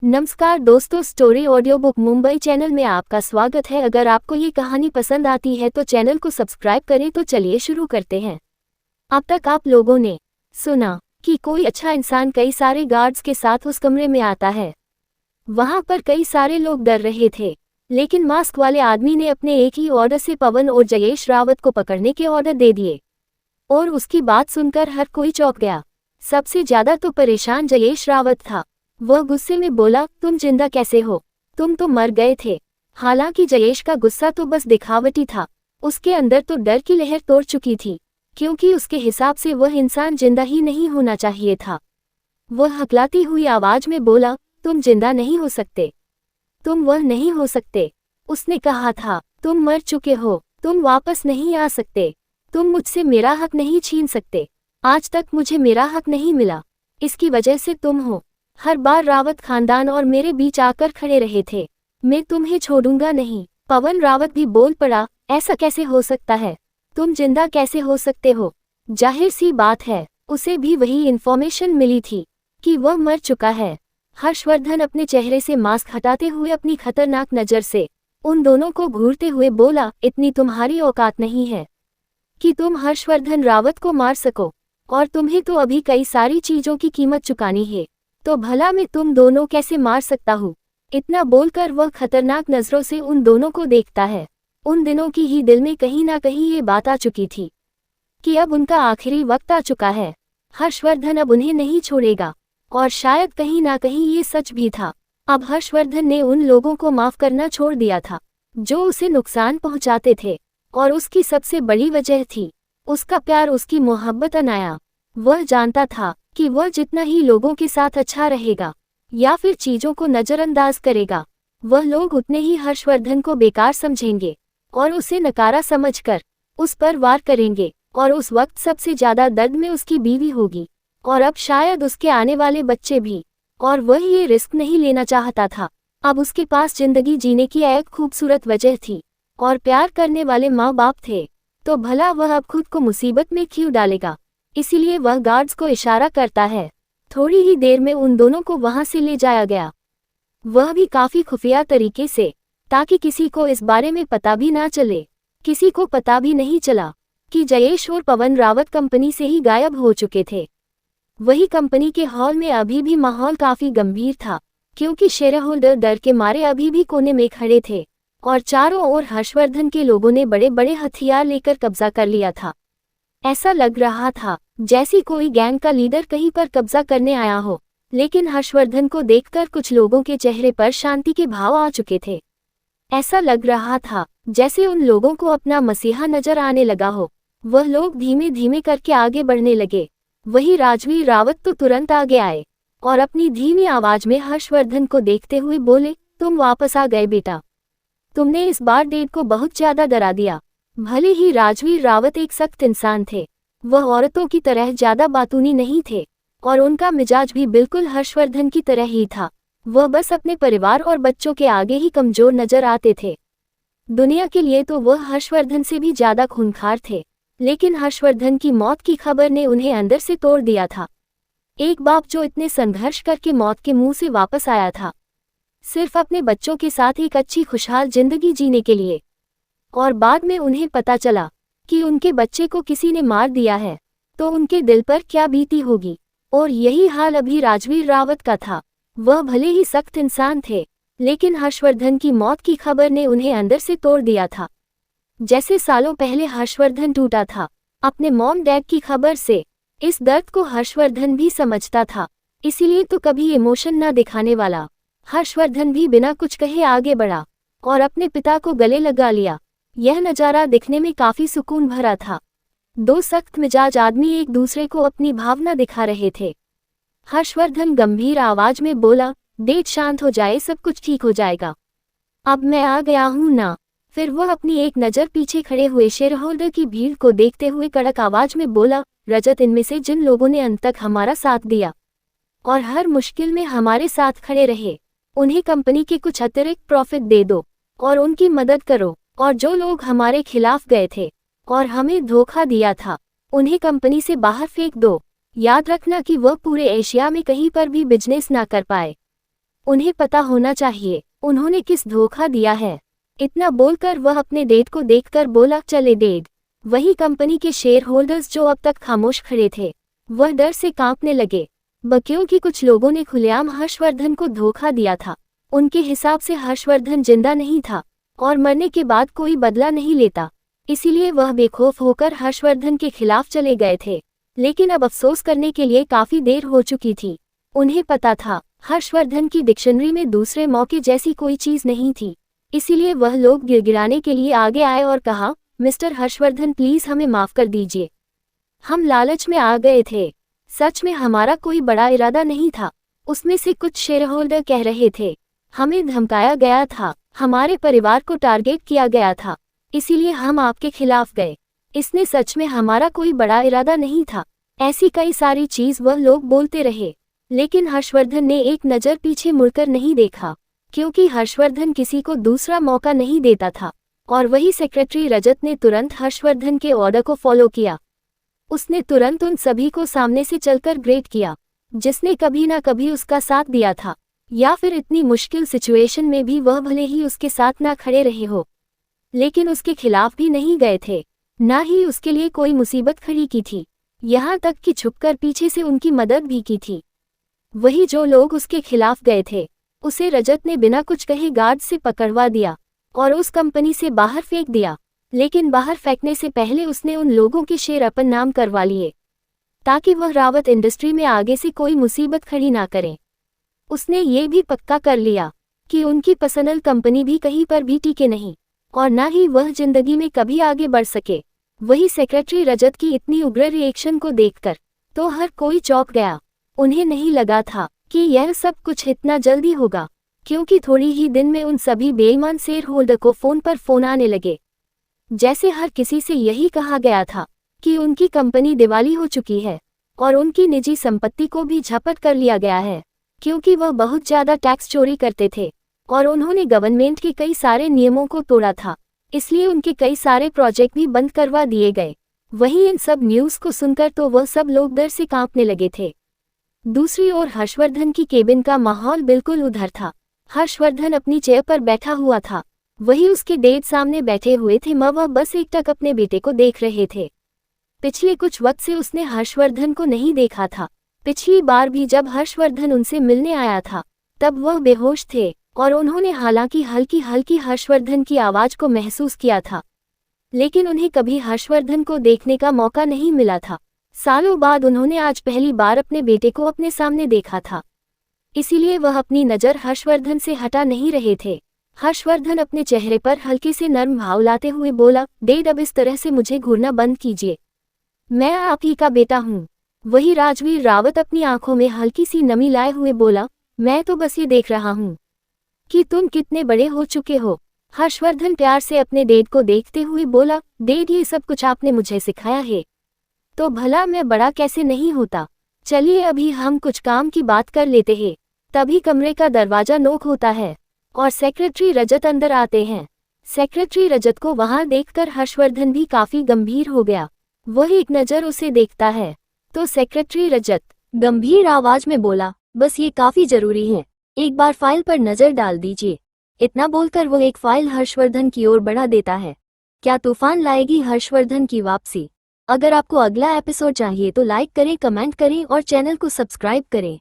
नमस्कार दोस्तों, story audio book Mumbai channel में आपका स्वागत है। अगर आपको ये कहानी पसंद आती है तो चैनल को सब्सक्राइब करें। तो चलिए शुरू करते हैं। अब तक आप लोगों ने सुना कि कोई अच्छा इंसान कई सारे गार्ड्स के साथ उस कमरे में आता है। वहां पर कई सारे लोग डर रहे थे, लेकिन मास्क वाले आदमी ने अपने एक ही ऑर्डर से पवन और जयेश रावत को पकड़ने के ऑर्डर दे दिए और उसकी बात सुनकर हर कोई चौंक गया। सबसे ज्यादा तो परेशान जयेश रावत था। वह गुस्से में बोला, तुम जिंदा कैसे हो? तुम तो मर गए थे। हालांकि जयेश का गुस्सा तो बस दिखावटी था, उसके अंदर तो डर की लहर तोड़ चुकी थी, क्योंकि उसके हिसाब से वह इंसान जिंदा ही नहीं होना चाहिए था। वह हकलाती हुई आवाज में बोला, तुम जिंदा नहीं हो सकते, तुम वह नहीं हो सकते। उसने कहा था, तुम मर चुके हो, तुम वापस नहीं आ सकते, तुम मुझसे मेरा हक नहीं छीन सकते। आज तक मुझे मेरा हक नहीं मिला, इसकी वजह से तुम हो। हर बार रावत खानदान और मेरे बीच आकर खड़े रहे थे। मैं तुम्हें छोड़ूंगा नहीं। पवन रावत भी बोल पड़ा, ऐसा कैसे हो सकता है? तुम जिंदा कैसे हो सकते हो? जाहिर सी बात है, उसे भी वही इन्फॉर्मेशन मिली थी कि वह मर चुका है। हर्षवर्धन अपने चेहरे से मास्क हटाते हुए अपनी खतरनाक नजर से उन दोनों को घूरते हुए बोला, इतनी तुम्हारी औकात नहीं है कि तुम हर्षवर्धन रावत को मार सको, और तुम्हें तो अभी कई सारी चीजों की कीमत चुकानी है, तो भला मैं तुम दोनों कैसे मार सकता हूँ? इतना बोलकर वह खतरनाक नजरों से उन दोनों को देखता है। उन दिनों की ही दिल में कहीं ना कहीं ये बात आ चुकी थी कि अब उनका आखिरी वक्त आ चुका है। हर्षवर्धन अब उन्हें नहीं छोड़ेगा, और शायद कहीं ना कहीं ये सच भी था। अब हर्षवर्धन ने उन लोगों को माफ करना छोड़ दिया था जो उसे नुकसान पहुंचाते थे, और उसकी सबसे बड़ी वजह थी उसका प्यार, उसकी मोहब्बत। अनाया वह जानता था कि वह जितना ही लोगों के साथ अच्छा रहेगा या फिर चीजों को नजरअंदाज करेगा, वह लोग उतने ही हर्षवर्धन को बेकार समझेंगे और उसे नकारा समझकर उस पर वार करेंगे। और उस वक्त सबसे ज्यादा दर्द में उसकी बीवी होगी, और अब शायद उसके आने वाले बच्चे भी। और वह ये रिस्क नहीं लेना चाहता था। अब उसके पास जिंदगी जीने की एक खूबसूरत वजह थी और प्यार करने वाले माँ बाप थे, तो भला वह अब खुद को मुसीबत में क्यों डालेगा? इसीलिए वह गार्ड्स को इशारा करता है। थोड़ी ही देर में उन दोनों को वहां से ले जाया गया, वह भी काफी खुफिया तरीके से, ताकि किसी को इस बारे में पता भी ना चले। किसी को पता भी नहीं चला कि जयेश और पवन रावत कंपनी से ही गायब हो चुके थे। वही कंपनी के हॉल में अभी भी माहौल काफी गंभीर था, क्योंकि शेयर होल्डर डर के मारे अभी भी कोने में खड़े थे, और चारों ओर हर्षवर्धन के लोगों ने बड़े बड़े हथियार लेकर कब्जा कर लिया था। ऐसा लग रहा था जैसे कोई गैंग का लीडर कहीं पर कब्जा करने आया हो, लेकिन हर्षवर्धन को देखकर कुछ लोगों के चेहरे पर शांति के भाव आ चुके थे। ऐसा लग रहा था जैसे उन लोगों को अपना मसीहा नजर आने लगा हो। वह लोग धीमे धीमे करके आगे बढ़ने लगे। वही राजवीर रावत तो तुरंत आगे आए और अपनी धीमी आवाज में हर्षवर्धन को देखते हुए बोले, तुम वापस आ गए बेटा। तुमने इस बार डेड को बहुत ज्यादा डरा दिया। भले ही राजवीर रावत एक सख्त इंसान थे, वह औरतों की तरह ज्यादा बातूनी नहीं थे, और उनका मिजाज भी बिल्कुल हर्षवर्धन की तरह ही था। वह बस अपने परिवार और बच्चों के आगे ही कमजोर नजर आते थे। दुनिया के लिए तो वह हर्षवर्धन से भी ज्यादा खूंखार थे, लेकिन हर्षवर्धन की मौत की खबर ने उन्हें अंदर से तोड़ दिया था। एक बाप जो इतने संघर्ष करके मौत के मुंह से वापस आया था, सिर्फ अपने बच्चों के साथ एक अच्छी खुशहाल जिंदगी जीने के लिए, और बाद में उन्हें पता चला कि उनके बच्चे को किसी ने मार दिया है, तो उनके दिल पर क्या बीती होगी। और यही हाल अभी राजवीर रावत का था। वह भले ही सख्त इंसान थे, लेकिन हर्षवर्धन की मौत की खबर ने उन्हें अंदर से तोड़ दिया था। जैसे सालों पहले हर्षवर्धन टूटा था अपने मॉम डैड की खबर से। इस दर्द को हर्षवर्धन भी समझता था, इसीलिए तो कभी इमोशन न दिखाने वाला हर्षवर्धन भी बिना कुछ कहे आगे बढ़ा और अपने पिता को गले लगा लिया। यह नज़ारा दिखने में काफी सुकून भरा था। दो सख्त मिजाज आदमी एक दूसरे को अपनी भावना दिखा रहे थे। हर्षवर्धन गंभीर आवाज में बोला, डेट शांत हो जाए, सब कुछ ठीक हो जाएगा। अब मैं आ गया हूं ना। फिर वह अपनी एक नज़र पीछे खड़े हुए शेयर होल्डर की भीड़ को देखते हुए कड़क आवाज में बोला, रजत, इनमें से जिन लोगों ने अंत तक हमारा साथ दिया और हर मुश्किल में हमारे साथ खड़े रहे, उन्हें कंपनी के कुछ अतिरिक्त प्रॉफिट दे दो और उनकी मदद करो। और जो लोग हमारे खिलाफ गए थे और हमें धोखा दिया था, उन्हें कंपनी से बाहर फेंक दो। याद रखना कि वह पूरे एशिया में कहीं पर भी बिजनेस ना कर पाए। उन्हें पता होना चाहिए उन्होंने किस धोखा दिया है। इतना बोलकर वह अपने डेड को देखकर बोला, चले डेड। वही कंपनी के शेयर होल्डर्स जो अब तक खामोश खड़े थे, वह डर से कांपने लगे, क्योंकि कुछ लोगों ने खुलेआम हर्षवर्धन को धोखा दिया था। उनके हिसाब से हर्षवर्धन जिंदा नहीं था और मरने के बाद कोई बदला नहीं लेता, इसीलिए वह बेखौफ होकर हर्षवर्धन के खिलाफ चले गए थे। लेकिन अब अफसोस करने के लिए काफी देर हो चुकी थी। उन्हें पता था हर्षवर्धन की डिक्शनरी में दूसरे मौके जैसी कोई चीज नहीं थी, इसीलिए वह लोग गिड़गिड़ाने के लिए आगे आए और कहा, मिस्टर हर्षवर्धन प्लीज हमें माफ कर दीजिए, हम लालच में आ गए थे, सच में हमारा कोई बड़ा इरादा नहीं था। उसमें से कुछ शेयर होल्डर कह रहे थे, हमें धमकाया गया था, हमारे परिवार को टारगेट किया गया था, इसीलिए हम आपके खिलाफ गए। इसने सच में हमारा कोई बड़ा इरादा नहीं था। ऐसी कई सारी चीज वह लोग बोलते रहे, लेकिन हर्षवर्धन ने एक नज़र पीछे मुड़कर नहीं देखा, क्योंकि हर्षवर्धन किसी को दूसरा मौका नहीं देता था। और वही सेक्रेटरी रजत ने तुरंत हर्षवर्धन के ऑर्डर को फॉलो किया। उसने तुरंत उन सभी को सामने से चलकर ग्रेट किया जिसने कभी ना कभी उसका साथ दिया था, या फिर इतनी मुश्किल सिचुएशन में भी वह भले ही उसके साथ ना खड़े रहे हो, लेकिन उसके खिलाफ भी नहीं गए थे, ना ही उसके लिए कोई मुसीबत खड़ी की थी, यहाँ तक कि छुपकर पीछे से उनकी मदद भी की थी। वही जो लोग उसके खिलाफ गए थे, उसे रजत ने बिना कुछ कहे गार्ड से पकड़वा दिया और उस कंपनी से बाहर फेंक दिया। लेकिन बाहर फेंकने से पहले उसने उन लोगों के शेयर अपन नाम करवा लिए, ताकि वह रावत इंडस्ट्री में आगे से कोई मुसीबत खड़ी ना करें। उसने ये भी पक्का कर लिया कि उनकी पर्सनल कंपनी भी कहीं पर भी टिके नहीं और ना ही वह जिंदगी में कभी आगे बढ़ सके। वही सेक्रेटरी रजत की इतनी उग्र रिएक्शन को देखकर तो हर कोई चौंक गया। उन्हें नहीं लगा था कि यह सब कुछ इतना जल्दी होगा, क्योंकि थोड़ी ही दिन में उन सभी बेईमान शेयर होल्डर को फोन पर फोन आने लगे, जैसे हर किसी से यही कहा गया था कि उनकी कंपनी दिवाली हो चुकी है और उनकी निजी संपत्ति को भी झपट कर लिया गया है, क्योंकि वह बहुत ज्यादा टैक्स चोरी करते थे और उन्होंने गवर्नमेंट के कई सारे नियमों को तोड़ा था, इसलिए उनके कई सारे प्रोजेक्ट भी बंद करवा दिए गए। वहीं इन सब न्यूज़ को सुनकर तो वह सब लोग डर से कांपने लगे थे। दूसरी ओर हर्षवर्धन की केबिन का माहौल बिल्कुल उधर था। हर्षवर्धन अपनी चेयर पर बैठा हुआ था, वही उसके डैड सामने बैठे हुए थे। वह बस एकटक अपने बेटे को देख रहे थे। पिछले कुछ वक्त से उसने हर्षवर्धन को नहीं देखा था। पिछली बार भी जब हर्षवर्धन उनसे मिलने आया था तब वह बेहोश थे और उन्होंने हालांकि हल्की हल्की हर्षवर्धन की आवाज को महसूस किया था, लेकिन उन्हें कभी हर्षवर्धन को देखने का मौका नहीं मिला था। सालों बाद उन्होंने आज पहली बार अपने बेटे को अपने सामने देखा था, इसीलिए वह अपनी नज़र हर्षवर्धन से हटा नहीं रहे थे। हर्षवर्धन अपने चेहरे पर हल्के से नर्म भाव लाते हुए बोला, डैड अब इस तरह से मुझे घूरना बंद कीजिए, मैं आप ही का बेटा हूँ। वही राजवीर रावत अपनी आंखों में हल्की सी नमी लाए हुए बोला, मैं तो बस ये देख रहा हूँ कि तुम कितने बड़े हो चुके हो। हर्षवर्धन प्यार से अपने डैड को देखते हुए बोला, डैड ये सब कुछ आपने मुझे सिखाया है, तो भला मैं बड़ा कैसे नहीं होता। चलिए अभी हम कुछ काम की बात कर लेते हैं। तभी कमरे का दरवाजा नोक होता है और सेक्रेटरी रजत अंदर आते हैं। सेक्रेटरी रजत को वहां देखकर हर्षवर्धन भी काफी गंभीर हो गया। वह एक नज़र उसे देखता है तो सेक्रेटरी रजत गंभीर आवाज में बोला, बस ये काफी जरूरी है, एक बार फाइल पर नजर डाल दीजिए। इतना बोलकर वो एक फाइल हर्षवर्धन की ओर बढ़ा देता है। क्या तूफान लाएगी हर्षवर्धन की वापसी? अगर आपको अगला एपिसोड चाहिए तो लाइक करें, कमेंट करें और चैनल को सब्सक्राइब करें।